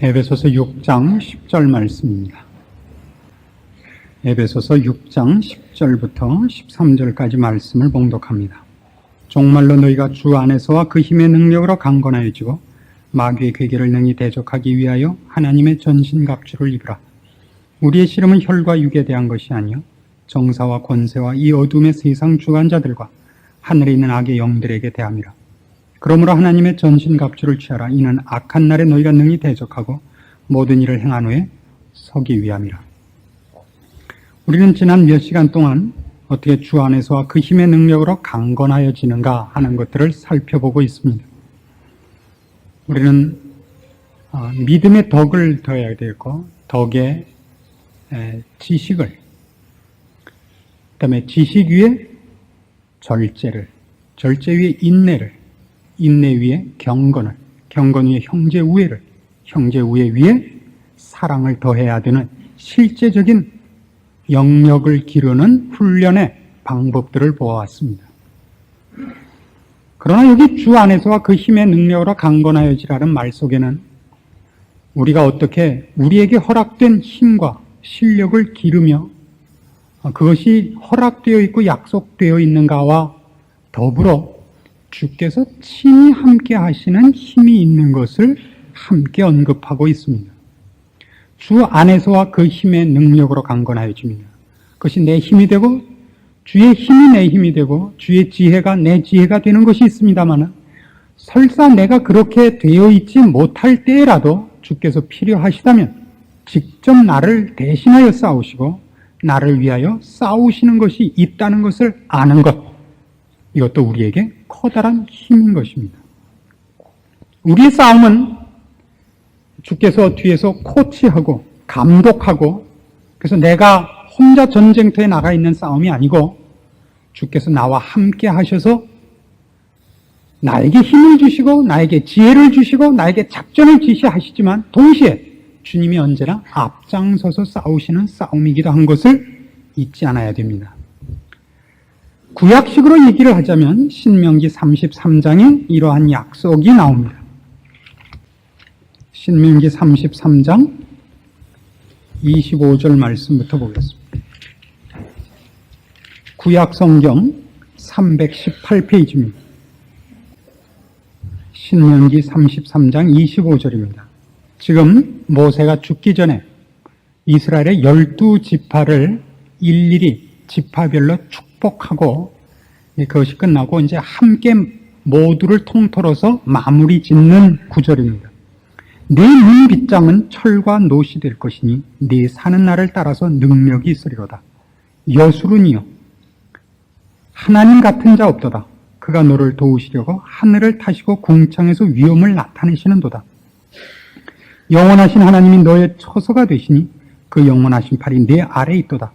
에베소서 6장 10절 말씀입니다. 에베소서 6장 10절부터 13절까지 말씀을 봉독합니다. 종말로 너희가 주 안에서와 그 힘의 능력으로 강건하여지고 마귀의 괴계를 능히 대적하기 위하여 하나님의 전신갑주를 입으라. 우리의 씨름은 혈과 육에 대한 것이 아니요 정사와 권세와 이 어둠의 세상 주관자들과 하늘에 있는 악의 영들에게 대함이라. 그러므로 하나님의 전신갑주를 취하라. 이는 악한 날에 너희가 능히 대적하고 모든 일을 행한 후에 서기 위함이라. 우리는 지난 몇 시간 동안 어떻게 주 안에서와 그 힘의 능력으로 강건하여지는가 하는 것들을 살펴보고 있습니다. 우리는 믿음의 덕을 더해야 되고 덕의 지식을, 그다음에 지식 위에 절제를, 절제 위에 인내를, 인내 위에 경건을, 경건 위에 형제 우애를, 형제 우애 위에 사랑을 더해야 되는 실제적인 영역을 기르는 훈련의 방법들을 보아왔습니다. 그러나 여기 주 안에서와 그 힘의 능력으로 강건하여지라는 말 속에는 우리가 어떻게 우리에게 허락된 힘과 실력을 기르며 그것이 허락되어 있고 약속되어 있는가와 더불어 주께서 친히 함께 하시는 힘이 있는 것을 함께 언급하고 있습니다. 주 안에서와 그 힘의 능력으로 강건하여집니다. 그것이 내 힘이 되고 주의 힘이 내 힘이 되고 주의 지혜가 내 지혜가 되는 것이 있습니다만 설사 내가 그렇게 되어 있지 못할 때라도 주께서 필요하시다면 직접 나를 대신하여 싸우시고 나를 위하여 싸우시는 것이 있다는 것을 아는 것, 이것도 우리에게 커다란 힘인 것입니다. 우리의 싸움은 주께서 뒤에서 코치하고 감독하고 그래서 내가 혼자 전쟁터에 나가 있는 싸움이 아니고 주께서 나와 함께 하셔서 나에게 힘을 주시고 나에게 지혜를 주시고 나에게 작전을 지시하시지만 동시에 주님이 언제나 앞장서서 싸우시는 싸움이기도 한 것을 잊지 않아야 됩니다. 구약식으로 얘기를 하자면 신명기 33장에 이러한 약속이 나옵니다. 신명기 33장 25절 말씀부터 보겠습니다. 구약성경 318페이지입니다. 신명기 33장 25절입니다. 지금 모세가 죽기 전에 이스라엘의 12지파를 일일이 지파별로 축복하고 그것이 끝나고 이제 함께 모두를 통틀어서 마무리 짓는 구절입니다. 네 눈빗장은 철과 노시 될 것이니 네 사는 날을 따라서 능력이 있으리로다. 여수론이여 하나님 같은 자 없도다. 그가 너를 도우시려고 하늘을 타시고 궁창에서 위엄을 나타내시는도다. 영원하신 하나님이 너의 처소가 되시니 그 영원하신 팔이 네 아래에 있도다.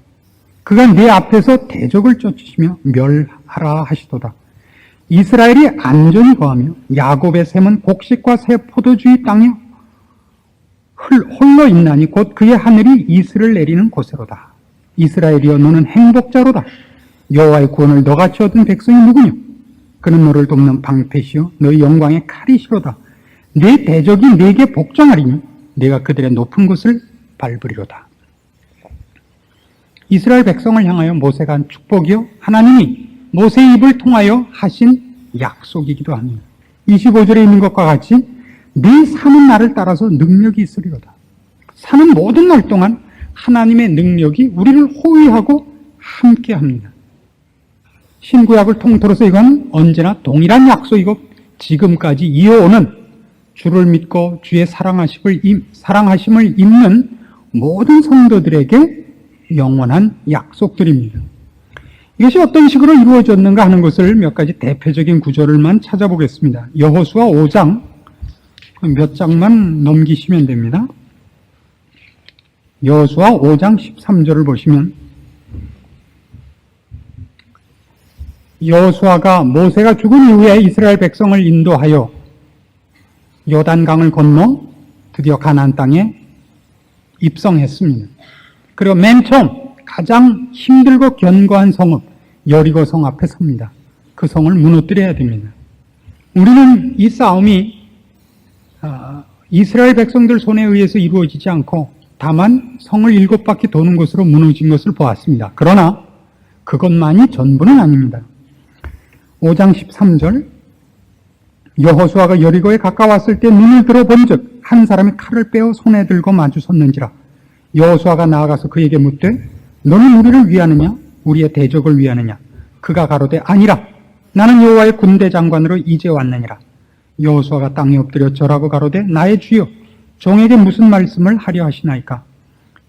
그가 네 앞에서 대적을 쫓으시며 멸하라 하시도다. 이스라엘이 안전히 거하며 야곱의 샘은 곡식과 새 포도주의 땅에 홀로 있나니 곧 그의 하늘이 이슬을 내리는 곳으로다. 이스라엘이여 너는 행복자로다. 여호와의 구원을 너같이 얻은 백성이 누구냐? 그는 너를 돕는 방패시요 너의 영광의 칼이시로다. 네 대적이 네게 복종하리니 네가 그들의 높은 곳을 밟으리로다. 이스라엘 백성을 향하여 모세가 한 축복이요 하나님이 모세의 입을 통하여 하신 약속이기도 합니다. 25절에 있는 것과 같이 네 사는 날을 따라서 능력이 있으리로다. 사는 모든 날 동안 하나님의 능력이 우리를 호위하고 함께합니다. 신구약을 통틀어서 이건 언제나 동일한 약속이고 지금까지 이어오는 주를 믿고 주의 사랑하심을 입는 모든 성도들에게 영원한 약속들입니다. 이것이 어떤 식으로 이루어졌는가 하는 것을 몇 가지 대표적인 구절을만 찾아보겠습니다. 여호수아 5장 몇 장만 넘기시면 됩니다. 여호수아 5장 13절을 보시면 여호수아가 모세가 죽은 이후에 이스라엘 백성을 인도하여 요단강을 건너 드디어 가나안 땅에 입성했습니다. 그리고 맨 처음 가장 힘들고 견고한 성읍 여리고 성 앞에 섭니다. 그 성을 무너뜨려야 됩니다. 우리는 이 싸움이 이스라엘 백성들 손에 의해서 이루어지지 않고 다만 성을 7바퀴 도는 것으로 무너진 것을 보았습니다. 그러나 그것만이 전부는 아닙니다. 5장 13절 여호수아가 여리고에 가까웠을 때 눈을 들어 본즉 한 사람이 칼을 빼어 손에 들고 마주 섰는지라. 여호수아가 나아가서 그에게 묻되 너는 우리를 위하느냐 우리의 대적을 위하느냐. 그가 가로되 아니라 나는 여호와의 군대 장관으로 이제 왔느니라. 여호수아가 땅에 엎드려 절하고 가로되 나의 주여 종에게 무슨 말씀을 하려 하시나이까.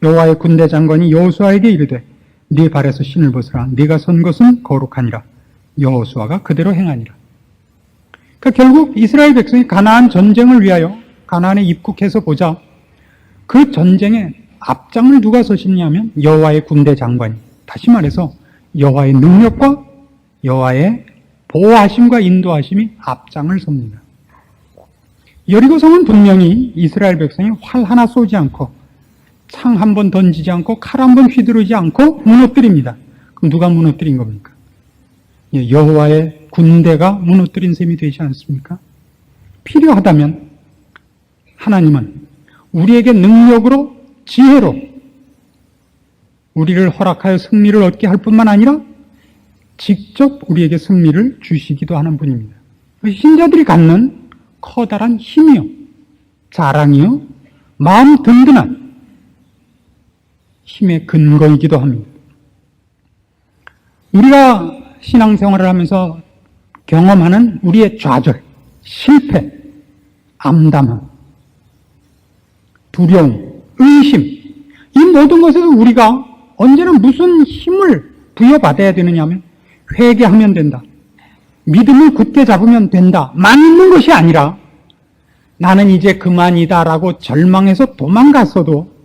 여호와의 군대 장관이 여호수아에게 이르되 네 발에서 신을 벗으라. 네가 선 것은 거룩하니라. 여호수아가 그대로 행하니라. 그러니까 결국 이스라엘 백성이 가나안 전쟁을 위하여 가나안에 입국해서 보자 그 전쟁에 앞장을 누가 서시냐면 여호와의 군대 장관이, 다시 말해서 여호와의 능력과 여호와의 보호하심과 인도하심이 앞장을 섭니다. 여리고성은 분명히 이스라엘 백성이 활 하나 쏘지 않고 창 한 번 던지지 않고 칼 한 번 휘두르지 않고 무너뜨립니다. 그럼 누가 무너뜨린 겁니까? 여호와의 군대가 무너뜨린 셈이 되지 않습니까? 필요하다면 하나님은 우리에게 능력으로 지혜로 우리를 허락하여 승리를 얻게 할 뿐만 아니라 직접 우리에게 승리를 주시기도 하는 분입니다. 신자들이 갖는 커다란 힘이요, 자랑이요, 마음 든든한 힘의 근거이기도 합니다. 우리가 신앙생활을 하면서 경험하는 우리의 좌절, 실패, 암담함, 두려움, 의심, 이 모든 것에서 우리가 언제나 무슨 힘을 부여받아야 되느냐 하면 회개하면 된다, 믿음을 굳게 잡으면 된다 만 있는 것이 아니라 나는 이제 그만이다라고 절망해서 도망갔어도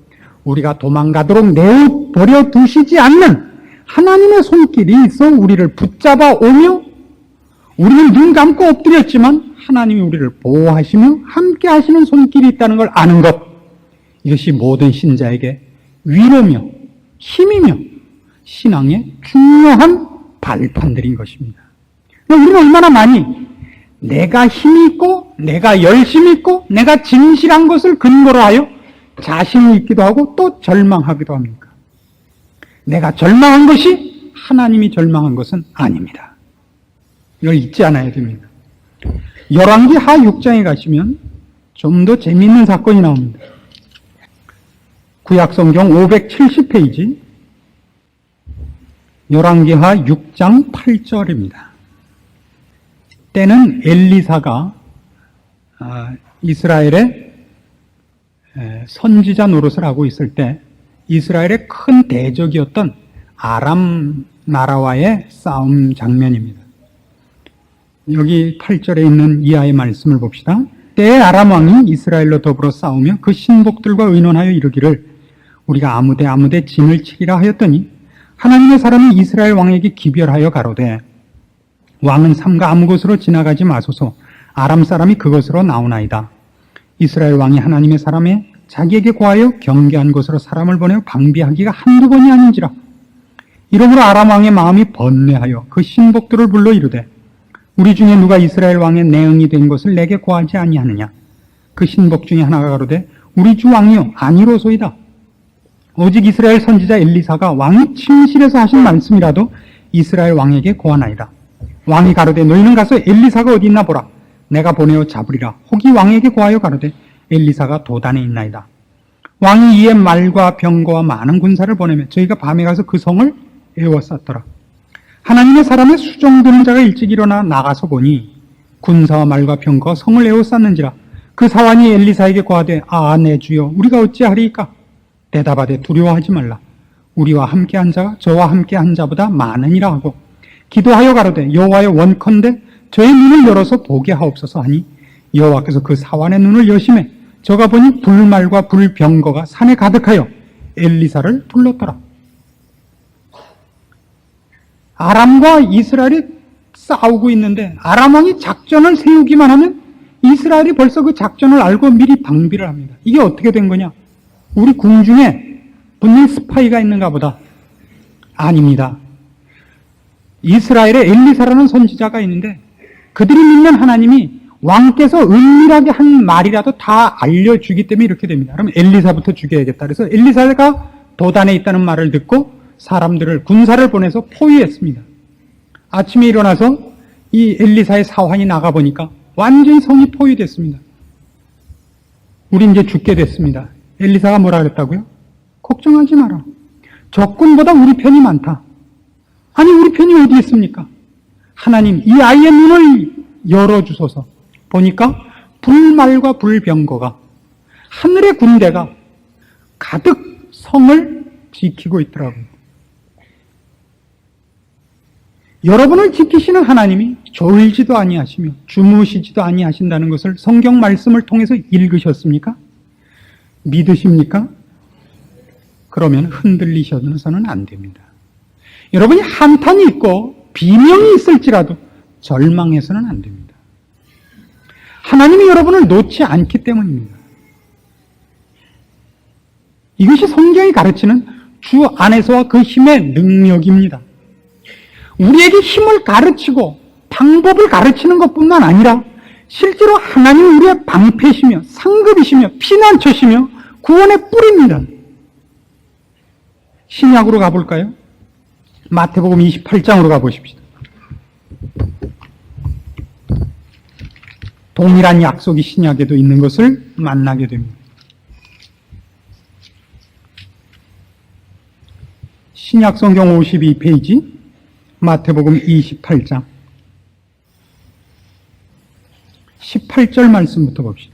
우리가 도망가도록 내버려 두시지 않는 하나님의 손길이 있어 우리를 붙잡아 오며 우리는 눈 감고 엎드렸지만 하나님이 우리를 보호하시며 함께 하시는 손길이 있다는 걸 아는 것, 이것이 모든 신자에게 위로며 힘이며 신앙의 중요한 발판들인 것입니다. 우리는 얼마나 많이 내가 힘이 있고 내가 열심히 있고 내가 진실한 것을 근거로 하여 자신이 있기도 하고 또 절망하기도 합니까? 내가 절망한 것이 하나님이 절망한 것은 아닙니다. 이걸 잊지 않아야 됩니다. 열왕기 하 6장에 가시면 좀 더 재미있는 사건이 나옵니다. 구약성경 570페이지 열왕기 하 6장 8절입니다. 때는 엘리사가 이스라엘의 선지자 노릇을 하고 있을 때 이스라엘의 큰 대적이었던 아람 나라와의 싸움 장면입니다. 여기 8절에 있는 이하의 말씀을 봅시다. 때에 아람 왕이 이스라엘로 더불어 싸우며 그 신복들과 의논하여 이르기를 우리가 아무데 진을 치리라 하였더니 하나님의 사람이 이스라엘 왕에게 기별하여 가로되 왕은 삼가 아무 곳으로 지나가지 마소서. 아람 사람이 그것으로 나오나이다. 이스라엘 왕이 하나님의 사람에 자기에게 고하여 경계한 곳으로 사람을 보내어 방비하기가 한두 번이 아닌지라. 이러므로 아람 왕의 마음이 번뇌하여 그 신복들을 불러 이르되 우리 중에 누가 이스라엘 왕의 내응이 된 것을 내게 고하지 아니하느냐. 그 신복 중에 하나가 가로되 우리 주 왕이여 아니로소이다. 오직 이스라엘 선지자 엘리사가 왕이 침실에서 하신 말씀이라도 이스라엘 왕에게 고하나이다. 왕이 가로되 너희는 가서 엘리사가 어디 있나 보라. 내가 보내어 잡으리라. 혹이 왕에게 고하여 가로되 엘리사가 도단에 있나이다. 왕이 이에 말과 병거와 많은 군사를 보내며 저희가 밤에 가서 그 성을 에워쌌더라. 하나님의 사람의 수종드는 자가 일찍 일어나 나가서 보니 군사와 말과 병거가 성을 에워쌌는지라. 그 사환이 엘리사에게 고하되 내 주여 우리가 어찌하리이까. 대답하되 두려워하지 말라. 우리와 함께한 자가 저와 함께한 자보다 많으니라 하고 기도하여 가로되 여호와여 원컨대 저의 눈을 열어서 보게 하옵소서 하니 여호와께서 그 사환의 눈을 여심해 저가 보니 불말과 불병거가 산에 가득하여 엘리사를 둘렀더라. 아람과 이스라엘이 싸우고 있는데 아람 왕이 작전을 세우기만 하면 이스라엘이 벌써 그 작전을 알고 미리 방비를 합니다. 이게 어떻게 된 거냐? 우리 궁중에 분명 스파이가 있는가 보다. 아닙니다. 이스라엘에 엘리사라는 선지자가 있는데 그들이 믿는 하나님이 왕께서 은밀하게 한 말이라도 다 알려주기 때문에 이렇게 됩니다. 그럼 엘리사부터 죽여야겠다. 그래서 엘리사가 도단에 있다는 말을 듣고 사람들을, 군사를 보내서 포위했습니다. 아침에 일어나서 이 엘리사의 사환이 나가보니까 완전히 성이 포위됐습니다. 우리 이제 죽게 됐습니다. 엘리사가 뭐라 그랬다고요? 걱정하지 마라. 적군보다 우리 편이 많다. 아니, 우리 편이 어디 있습니까? 하나님, 이 아이의 눈을 열어주소서. 보니까 불말과 불병거가, 하늘의 군대가 가득 성을 지키고 있더라고요. 여러분을 지키시는 하나님이 졸지도 아니하시며 주무시지도 아니하신다는 것을 성경 말씀을 통해서 읽으셨습니까? 믿으십니까? 그러면 흔들리셔서는 안 됩니다. 여러분이 한탄이 있고 비명이 있을지라도 절망해서는 안 됩니다. 하나님이 여러분을 놓지 않기 때문입니다. 이것이 성경이 가르치는 주 안에서와 그 힘의 능력입니다. 우리에게 힘을 가르치고 방법을 가르치는 것뿐만 아니라 실제로 하나님은 우리의 방패시며 상급이시며 피난처시며 구원의 뿌리입니다. 신약으로 가볼까요? 마태복음 28장으로 가보십시다. 동일한 약속이 신약에도 있는 것을 만나게 됩니다. 신약 성경 52페이지 마태복음 28장 18절 말씀부터 봅시다.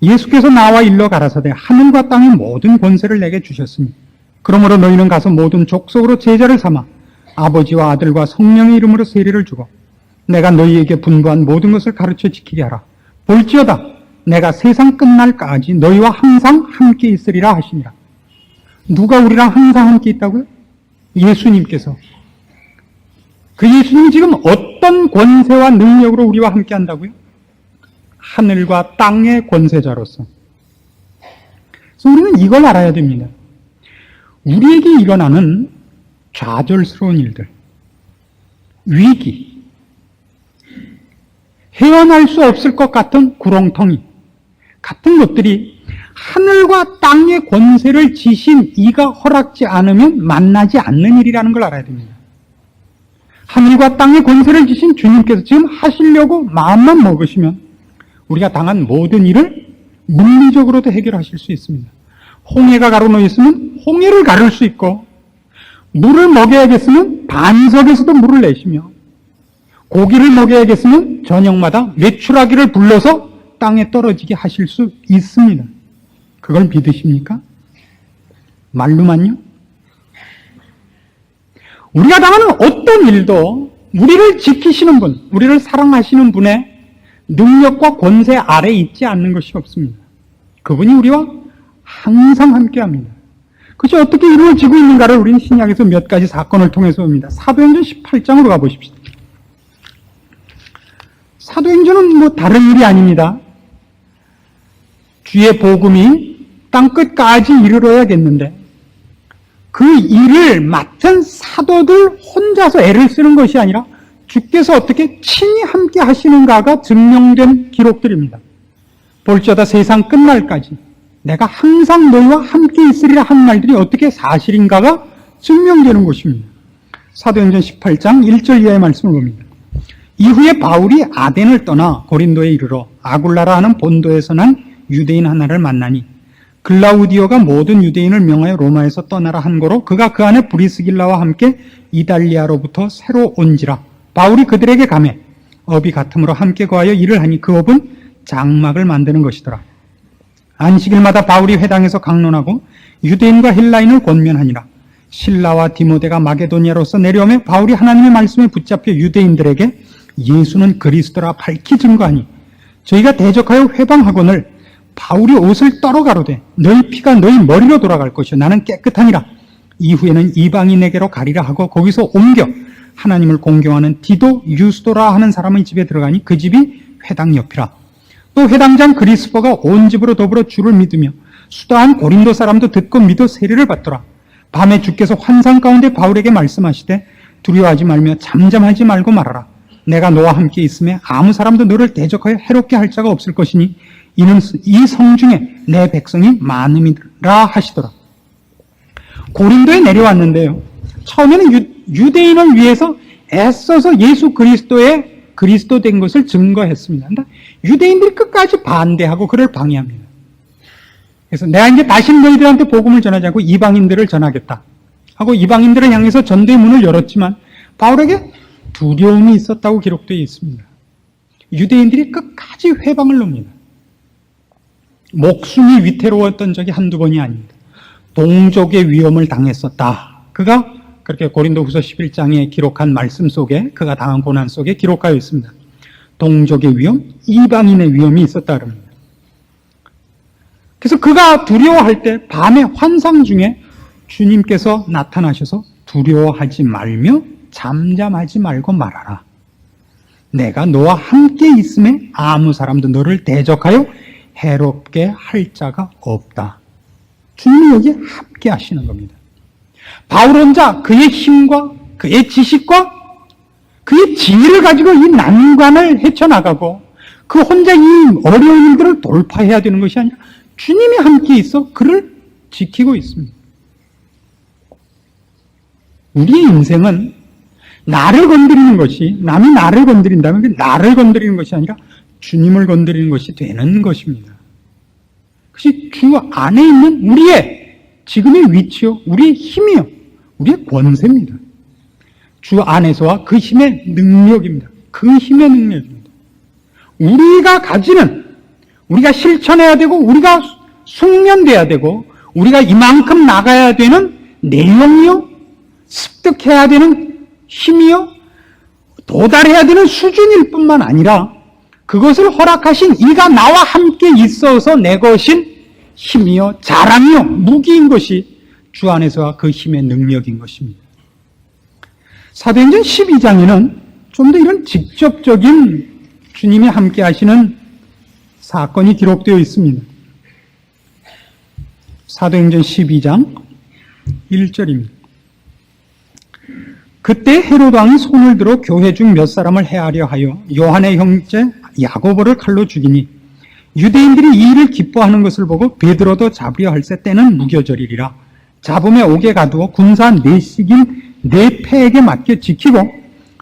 예수께서 나와 일러 가라사대 하늘과 땅의 모든 권세를 내게 주셨으니 그러므로 너희는 가서 모든 족속으로 제자를 삼아 아버지와 아들과 성령의 이름으로 세례를 주고 내가 너희에게 분부한 모든 것을 가르쳐 지키게 하라. 볼지어다 내가 세상 끝날까지 너희와 항상 함께 있으리라 하시니라. 누가 우리랑 항상 함께 있다고요? 예수님께서. 그 예수님이 지금 어떤 권세와 능력으로 우리와 함께 한다고요? 하늘과 땅의 권세자로서. 그래서 우리는 이걸 알아야 됩니다. 우리에게 일어나는 좌절스러운 일들, 위기, 헤어날 수 없을 것 같은 구렁텅이 같은 것들이 하늘과 땅의 권세를 지신 이가 허락지 않으면 만나지 않는 일이라는 걸 알아야 됩니다. 하늘과 땅의 권세를 지신 주님께서 지금 하시려고 마음만 먹으시면 우리가 당한 모든 일을 물리적으로도 해결하실 수 있습니다. 홍해가 가로놓여 있으면 홍해를 가를 수 있고 물을 먹여야겠으면 반석에서도 물을 내시며 고기를 먹여야겠으면 저녁마다 메추라기를 불러서 땅에 떨어지게 하실 수 있습니다. 그걸 믿으십니까? 말로만요? 우리가 당하는 어떤 일도 우리를 지키시는 분, 우리를 사랑하시는 분의 능력과 권세 아래에 있지 않는 것이 없습니다. 그분이 우리와 항상 함께합니다. 그것이 어떻게 이루어지고 있는가를 우리는 신약에서 몇 가지 사건을 통해서 봅니다. 사도행전 18장으로 가보십시오. 사도행전은 뭐 다른 일이 아닙니다. 주의 복음이 땅끝까지 이르러야겠는데 그 일을 맡은 사도들 혼자서 애를 쓰는 것이 아니라 주께서 어떻게 친히 함께 하시는가가 증명된 기록들입니다. 볼지어다 세상 끝날까지 내가 항상 너희와 함께 있으리라 한 말들이 어떻게 사실인가가 증명되는 것입니다. 사도행전 18장 1절 이하의 말씀을 봅니다. 이후에 바울이 아덴을 떠나 고린도에 이르러 아굴라라 하는 본도에서 난 유대인 하나를 만나니 글라우디오가 모든 유대인을 명하여 로마에서 떠나라 한 거로 그가 그 안에 브리스길라와 함께 이달리아로부터 새로 온지라. 바울이 그들에게 가매 업이 같음으로 함께 거하여 일을 하니 그 업은 장막을 만드는 것이더라. 안식일마다 바울이 회당에서 강론하고 유대인과 헬라인을 권면하니라. 실라와 디모데가 마게도니아로서 내려오며 바울이 하나님의 말씀에 붙잡혀 유대인들에게 예수는 그리스도라 밝히 증거하니 저희가 대적하여 회방하거늘 바울이 옷을 떨어 가로되 너희 피가 너희 머리로 돌아갈 것이요 나는 깨끗하니라. 이후에는 이방인에게로 가리라 하고 거기서 옮겨 하나님을 공경하는 디도 유스도라 하는 사람의 집에 들어가니 그 집이 회당 옆이라. 또 회당장 그리스포가 온 집으로 더불어 주를 믿으며 수다한 고린도 사람도 듣고 믿어 세례를 받더라. 밤에 주께서 환상 가운데 바울에게 말씀하시되 두려워하지 말며 잠잠하지 말고 말하라. 내가 너와 함께 있음에 아무 사람도 너를 대적하여 해롭게 할 자가 없을 것이니 이는 이 성 중에 내 백성이 많음이라 하시더라. 고린도에 내려왔는데요. 처음에는 유대인을 위해서 애써서 예수 그리스도의 그리스도 된 것을 증거했습니다. 근데 유대인들이 끝까지 반대하고 그를 방해합니다. 그래서 내가 이제 다시 너희들한테 복음을 전하지 않고 이방인들을 전하겠다 하고 이방인들을 향해서 전도의 문을 열었지만 바울에게 두려움이 있었다고 기록되어 있습니다. 유대인들이 끝까지 회방을 놓습니다. 목숨이 위태로웠던 적이 한두 번이 아닙니다. 동족의 위험을 당했었다. 그가 그렇게 고린도후서 11장에 기록한 말씀 속에 그가 당한 고난 속에 기록하여 있습니다. 동족의 위험, 이방인의 위험이 있었다 그럽니다. 그래서 그가 두려워할 때 밤의 환상 중에 주님께서 나타나셔서 두려워하지 말며 잠잠하지 말고 말하라. 내가 너와 함께 있음에 아무 사람도 너를 대적하여 해롭게 할 자가 없다. 주님이 여기에 함께 하시는 겁니다. 바울 혼자 그의 힘과 그의 지식과 그의 지혜를 가지고 이 난관을 헤쳐나가고 그 혼자 이 어려운 일들을 돌파해야 되는 것이 아니라 주님이 함께 있어 그를 지키고 있습니다. 우리의 인생은 나를 건드리는 것이, 남이 나를 건드린다면 나를 건드리는 것이 아니라 주님을 건드리는 것이 되는 것입니다. 그것이 주 안에 있는 우리의 지금의 위치요, 우리의 힘이요, 우리의 권세입니다. 주 안에서와 그 힘의 능력입니다. 그 힘의 능력입니다. 우리가 가지는, 우리가 실천해야 되고, 우리가 숙련돼야 되고, 우리가 이만큼 나가야 되는 내용이요, 습득해야 되는 힘이요, 도달해야 되는 수준일 뿐만 아니라 그것을 허락하신 이가 나와 함께 있어서 내 것인 힘이요, 자랑이요, 무기인 것이 주 안에서와 그 힘의 능력인 것입니다. 사도행전 12장에는 좀 더 이런 직접적인 주님이 함께 하시는 사건이 기록되어 있습니다. 사도행전 12장 1절입니다. 그때 헤롯 왕이 손을 들어 교회 중 몇 사람을 해하려 하여 요한의 형제 야고보를 칼로 죽이니 유대인들이 이 일을 기뻐하는 것을 보고 베드로도 잡으려 할새 때는 무교절이리라. 잡음에 옥에 가두어 군사 내식인 네 패에게 맡겨 지키고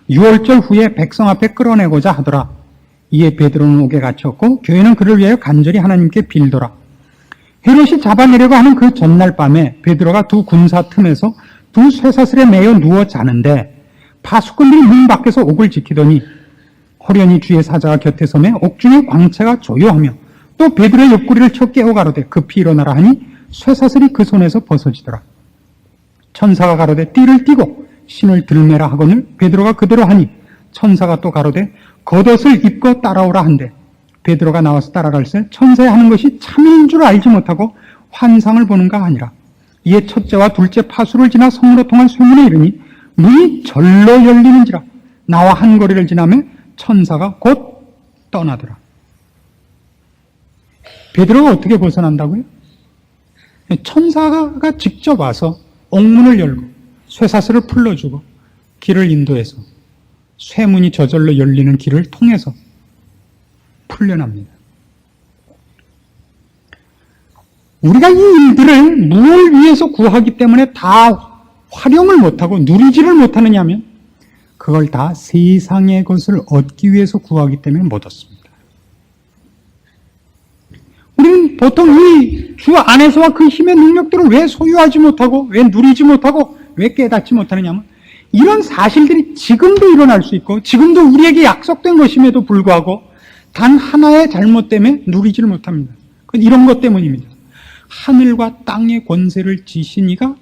6월절 후에 백성 앞에 끌어내고자 하더라. 이에 베드로는 옥에 갇혔고 교회는 그를 위하여 간절히 하나님께 빌더라. 헤롯이 잡아내려고 하는 그 전날 밤에 베드로가 두 군사 틈에서 두 쇠사슬에 매여 누워 자는데 파수꾼들이 문 밖에서 옥을 지키더니 호련히 주의 사자가 곁에 서매 옥중의 광채가 조요하며 또 베드로의 옆구리를 쳐 깨워 가로되 급히 일어나라 하니 쇠사슬이 그 손에서 벗어지더라. 천사가 가로되 띠를 띠고 신을 들매라 하거늘 베드로가 그대로 하니 천사가 또 가로되 겉옷을 입고 따라오라 한대 베드로가 나와서 따라갈새 천사의 하는 것이 참인 줄 알지 못하고 환상을 보는가 하니라. 이에 첫째와 둘째 파수를 지나 성으로 통한 쇠문에 이르니 문이 절로 열리는지라. 나와 한 거리를 지나며 천사가 곧 떠나더라. 베드로가 어떻게 벗어난다고요? 천사가 직접 와서 옥문을 열고 쇠사슬을 풀러주고 길을 인도해서 쇠문이 저절로 열리는 길을 통해서 풀려납니다. 우리가 이 일들을 무엇을 위해서 구하기 때문에 다 활용을 못하고 누리지를 못하느냐 하면 그걸 다 세상의 것을 얻기 위해서 구하기 때문에 못 얻습니다. 우리는 보통 이 주 안에서와 그 힘의 능력들을 왜 소유하지 못하고 왜 누리지 못하고 왜 깨닫지 못하느냐 하면 이런 사실들이 지금도 일어날 수 있고 지금도 우리에게 약속된 것임에도 불구하고 단 하나의 잘못 때문에 누리지를 못합니다. 그건 이런 것 때문입니다. 하늘과 땅의 권세를 지신 이가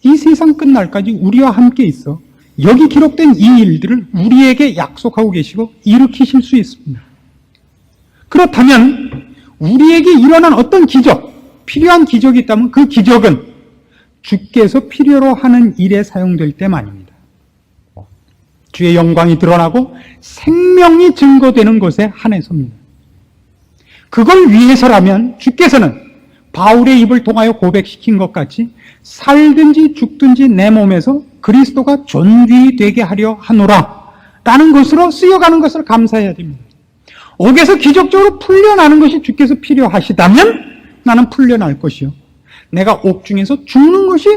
이 세상 끝날까지 우리와 함께 있어 여기 기록된 이 일들을 우리에게 약속하고 계시고 일으키실 수 있습니다. 그렇다면 우리에게 일어난 어떤 기적, 필요한 기적이 있다면 그 기적은 주께서 필요로 하는 일에 사용될 때만입니다. 주의 영광이 드러나고 생명이 증거되는 것에 한해서입니다. 그걸 위해서라면 주께서는 바울의 입을 통하여 고백시킨 것 같이 살든지 죽든지 내 몸에서 그리스도가 존귀되게 하려 하노라 라는 것으로 쓰여가는 것을 감사해야 됩니다. 옥에서 기적적으로 풀려나는 것이 주께서 필요하시다면 나는 풀려날 것이요, 내가 옥 중에서 죽는 것이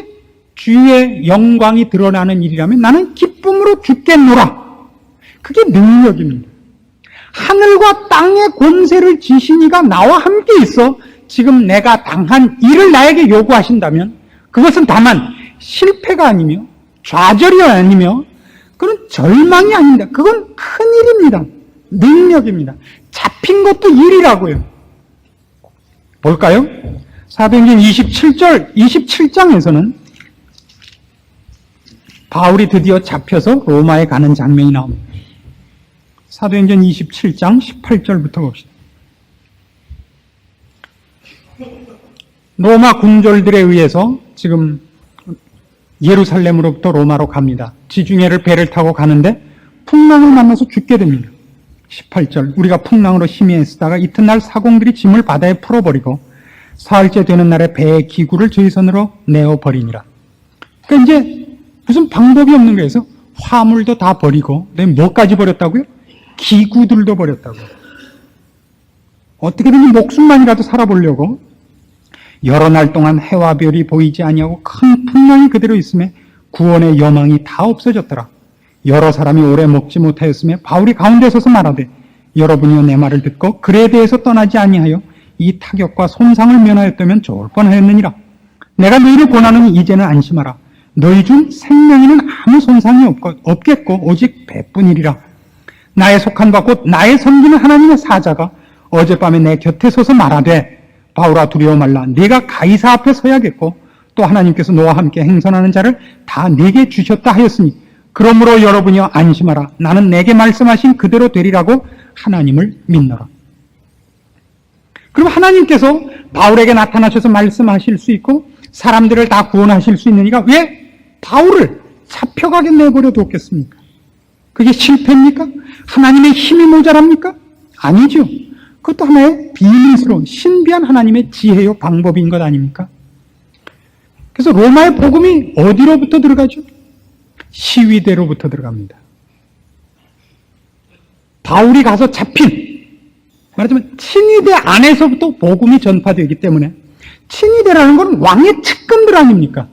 주의 영광이 드러나는 일이라면 나는 기쁨으로 죽겠노라. 그게 능력입니다. 하늘과 땅의 권세를 지신 이가 나와 함께 있어 지금 내가 당한 일을 나에게 요구하신다면 그것은 다만 실패가 아니며 좌절이 아니며 그건 절망이 아닙니다. 그건 큰 일입니다. 능력입니다. 잡힌 것도 일이라고요. 볼까요? 사도행전 27장에서는 바울이 드디어 잡혀서 로마에 가는 장면이 나옵니다. 사도행전 27장 18절부터 봅시다. 로마 군졸들에 의해서 지금 예루살렘으로부터 로마로 갑니다. 지중해를 배를 타고 가는데 풍랑을 만나서 죽게 됩니다. 18절, 우리가 풍랑으로 심히 애쓰다가 이튿날 사공들이 짐을 바다에 풀어버리고 사흘째 되는 날에 배의 기구를 저희 손으로 내어버리니라. 그러니까 이제 무슨 방법이 없는 거예요. 그래서 화물도 다 버리고, 뭐까지 버렸다고요? 기구들도 버렸다고요. 어떻게든지 목숨만이라도 살아보려고 여러 날 동안 해와 별이 보이지 아니하고 큰 풍랑이 그대로 있음에 구원의 여망이 다 없어졌더라. 여러 사람이 오래 먹지 못하였음에 바울이 가운데 서서 말하되, 여러분이여 내 말을 듣고 글에 대해서 떠나지 아니하여 이 타격과 손상을 면하였다면 좋을 뻔하였느니라. 내가 너희를 권하노니 이제는 안심하라. 너희 중 생명에는 아무 손상이 없겠고 오직 배뿐이리라. 나의 속한 바 곧 나의 섬기는 하나님의 사자가 어젯밤에 내 곁에 서서 말하되, 바울아 두려워 말라. 네가 가이사 앞에 서야겠고 또 하나님께서 너와 함께 행선하는 자를 다 네게 주셨다 하였으니 그러므로 여러분이여 안심하라. 나는 내게 말씀하신 그대로 되리라고 하나님을 믿노라. 그럼 하나님께서 바울에게 나타나셔서 말씀하실 수 있고 사람들을 다 구원하실 수 있느니까 왜 바울을 잡혀가게 내버려 뒀겠습니까? 그게 실패입니까? 하나님의 힘이 모자랍니까? 아니죠. 그것도 하나의 비밀스러운 신비한 하나님의 지혜요 방법인 것 아닙니까? 그래서 로마의 복음이 어디로부터 들어가죠? 시위대로부터 들어갑니다. 바울이 가서 잡힌, 말하자면 친위대 안에서부터 복음이 전파되기 때문에, 친위대라는 건 왕의 측근들 아닙니까?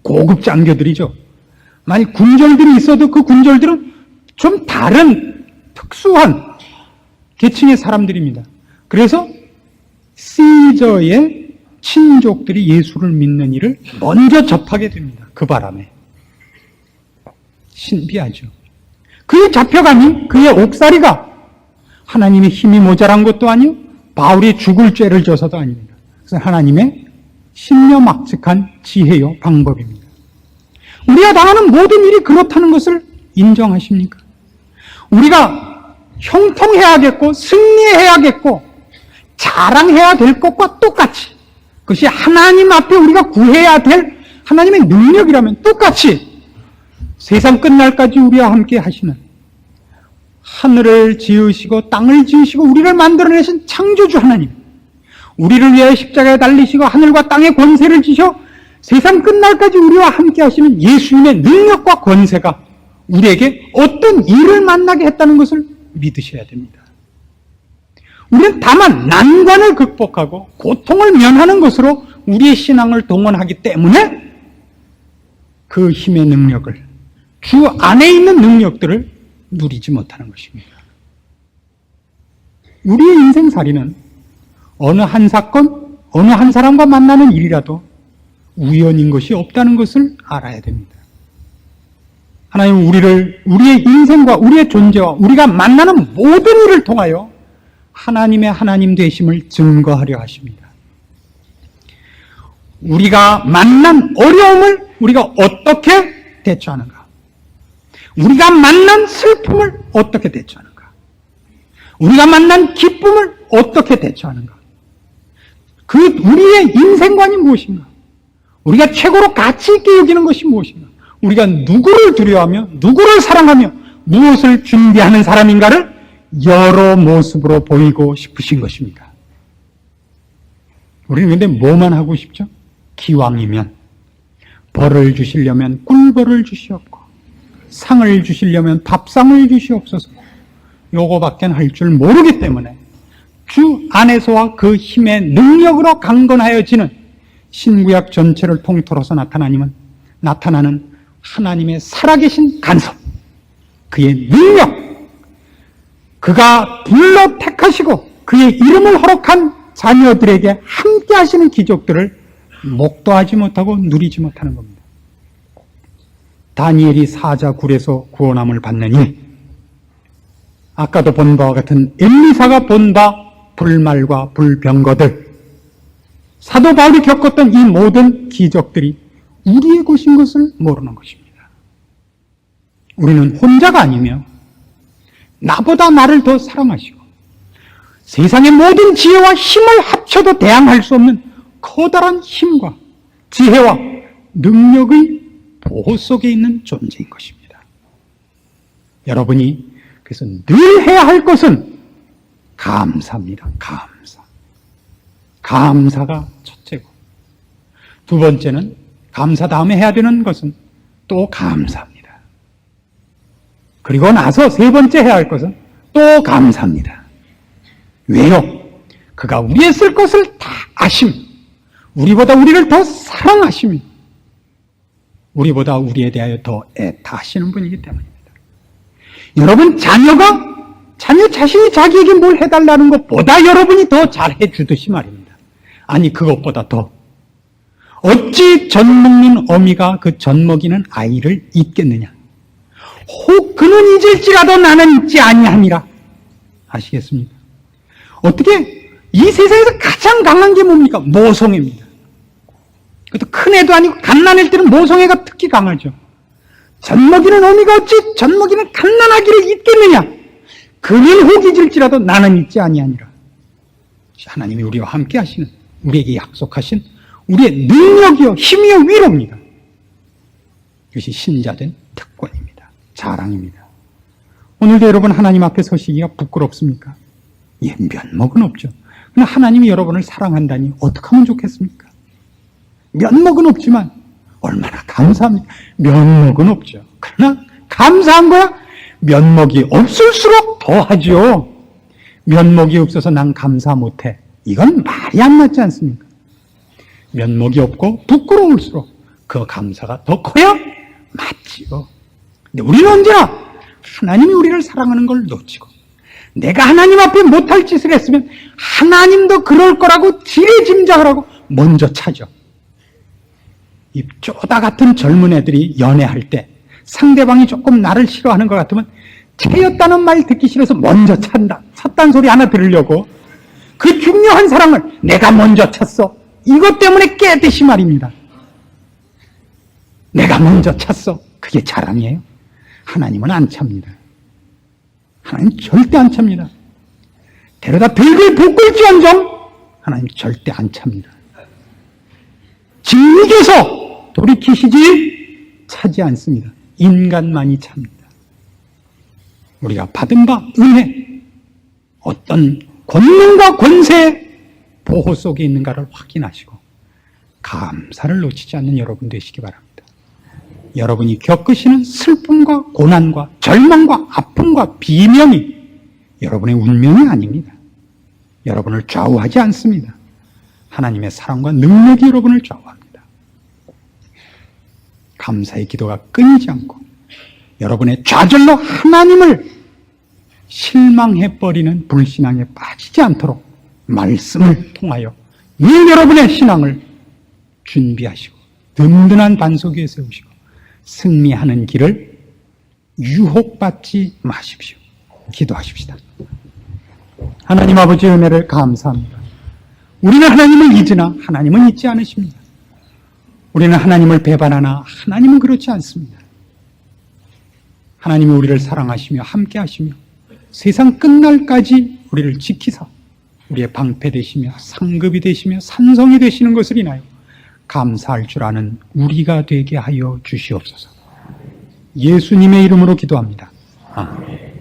고급 장교들이죠. 만약 군졸들이 있어도 그 군졸들은 좀 다른 특수한 계층의 사람들입니다. 그래서 시저의 친족들이 예수를 믿는 일을 먼저 접하게 됩니다. 그 바람에. 신비하죠. 그에 잡혀가니 그의 옥살이가 하나님의 힘이 모자란 것도 아니요 바울이 죽을 죄를 져서도 아닙니다. 그래서 하나님의 신묘막측한 지혜요 방법입니다. 우리가 당하는 모든 일이 그렇다는 것을 인정하십니까? 우리가 형통해야겠고 승리해야겠고 자랑해야 될 것과 똑같이, 그것이 하나님 앞에 우리가 구해야 될 하나님의 능력이라면 똑같이 세상 끝날까지 우리와 함께 하시는, 하늘을 지으시고 땅을 지으시고 우리를 만들어내신 창조주 하나님, 우리를 위해 십자가에 달리시고 하늘과 땅의 권세를 지셔 세상 끝날까지 우리와 함께 하시는 예수님의 능력과 권세가 우리에게 어떤 일을 만나게 했다는 것을 믿으셔야 됩니다. 우리는 다만 난관을 극복하고 고통을 면하는 것으로 우리의 신앙을 동원하기 때문에 그 힘의 능력을, 주 안에 있는 능력들을 누리지 못하는 것입니다. 우리의 인생살이는 어느 한 사건, 어느 한 사람과 만나는 일이라도 우연인 것이 없다는 것을 알아야 됩니다. 하나님은 우리의 인생과 우리의 존재와 우리가 만나는 모든 일을 통하여 하나님의 하나님 되심을 증거하려 하십니다. 우리가 만난 어려움을 우리가 어떻게 대처하는가? 우리가 만난 슬픔을 어떻게 대처하는가? 우리가 만난 기쁨을 어떻게 대처하는가? 그 우리의 인생관이 무엇인가? 우리가 최고로 가치 있게 여기는 것이 무엇인가? 우리가 누구를 두려워하며 누구를 사랑하며 무엇을 준비하는 사람인가를 여러 모습으로 보이고 싶으신 것입니다. 우리는 근데 뭐만 하고 싶죠? 기왕이면 벌을 주시려면 꿀벌을 주시옵고 상을 주시려면 밥상을 주시옵소서. 요거밖에 할 줄 모르기 때문에 주 안에서와 그 힘의 능력으로 강건하여지는 신구약 전체를 통틀어서 나타나는 하나님의 살아계신 간섭, 그의 능력, 그가 불러 택하시고 그의 이름을 허락한 자녀들에게 함께 하시는 기적들을 목도하지 못하고 누리지 못하는 겁니다. 다니엘이 사자굴에서 구원함을 받느니 아까도 본 바와 같은 엘리사가 본 바 불말과 불병거들, 사도 바울이 겪었던 이 모든 기적들이 우리의 것인 것을 모르는 것입니다. 우리는 혼자가 아니며 나보다 나를 더 사랑하시고 세상의 모든 지혜와 힘을 합쳐도 대항할 수 없는 커다란 힘과 지혜와 능력의 보호 속에 있는 존재인 것입니다. 여러분이 그래서 늘 해야 할 것은 감사입니다. 감사가 첫째고, 두 번째는 감사 다음에 해야 되는 것은 또 감사입니다. 그리고 나서 세 번째 해야 할 것은 또 감사입니다. 왜요? 그가 우리의 쓸 것을 다 아심, 우리보다 우리를 더 사랑하심이, 우리보다 우리에 대하여 더 애타하시는 분이기 때문입니다. 여러분, 자녀 자신이 자기에게 뭘 해달라는 것보다 여러분이 더 잘해 주듯이 말입니다. 아니, 그것보다 더. 어찌 젖 먹는 어미가 그 젖 먹이는 아이를 잊겠느냐? 혹 그는 잊을지라도 나는 잊지 아니함이라. 아시겠습니까? 어떻게 이 세상에서 가장 강한 게 뭡니까? 모성애입니다. 그것도 큰 애도 아니고 갓난일 때는 모성애가 특히 강하죠. 젖 먹이는 어미가 어찌 젖 먹이는 갓난아기를 잊겠느냐? 그는 혹 잊을지라도 나는 잊지 아니하니라. 하나님이 우리와 함께 하시는, 우리에게 약속하신 우리의 능력이요 힘이요 위로입니다. 이것이 신자된 특권입니다. 자랑입니다. 오늘도 여러분 하나님 앞에 서시기가 부끄럽습니까? 예, 면목은 없죠. 그러나 하나님이 여러분을 사랑한다니 어떻게 하면 좋겠습니까? 면목은 없지만 얼마나 감사합니까? 면목은 없죠. 그러나 감사한 거야? 면목이 없을수록 더하죠. 면목이 없어서 난 감사 못해. 이건 말이 안 맞지 않습니까? 면목이 없고 부끄러울수록 그 감사가 더 커야 맞지요. 근데 우리는 언제나 하나님이 우리를 사랑하는 걸 놓치고 내가 하나님 앞에 못할 짓을 했으면 하나님도 그럴 거라고 지레짐작을 하고 먼저 차죠. 이 쪼다 같은 젊은 애들이 연애할 때 상대방이 조금 나를 싫어하는 것 같으면 차였다는 말 듣기 싫어서 먼저 찬다. 찼단 소리 하나 들으려고 그 중요한 사랑을 내가 먼저 찼어. 이것 때문에 깨듯이 말입니다. 내가 먼저 찼어. 그게 자랑이에요? 하나님은 안 찹니다. 하나님 절대 안 찹니다. 데려다 들글 볶을지언정 하나님 절대 안 찹니다. 진리께서 돌이키시지 차지 않습니다. 인간만이 찹니다. 우리가 받은 바 은혜, 어떤 권능과 권세 보호 속에 있는가를 확인하시고 감사를 놓치지 않는 여러분 되시기 바랍니다. 여러분이 겪으시는 슬픔과 고난과 절망과 아픔과 비명이 여러분의 운명이 아닙니다. 여러분을 좌우하지 않습니다. 하나님의 사랑과 능력이 여러분을 좌우합니다. 감사의 기도가 끊이지 않고 여러분의 좌절로 하나님을 실망해버리는 불신앙에 빠지지 않도록 말씀을 통하여 늘 여러분의 신앙을 준비하시고 든든한 반석 위에 세우시고 승리하는 길을 유혹받지 마십시오. 기도하십시다. 하나님 아버지의 은혜를 감사합니다. 우리는 하나님을 잊으나 하나님은 잊지 않으십니다. 우리는 하나님을 배반하나 하나님은 그렇지 않습니다. 하나님이 우리를 사랑하시며 함께 하시며 세상 끝날까지 우리를 지키사 우리의 방패 되시며 상급이 되시며 산성이 되시는 것을 인하여 감사할 줄 아는 우리가 되게 하여 주시옵소서. 예수님의 이름으로 기도합니다. 아멘.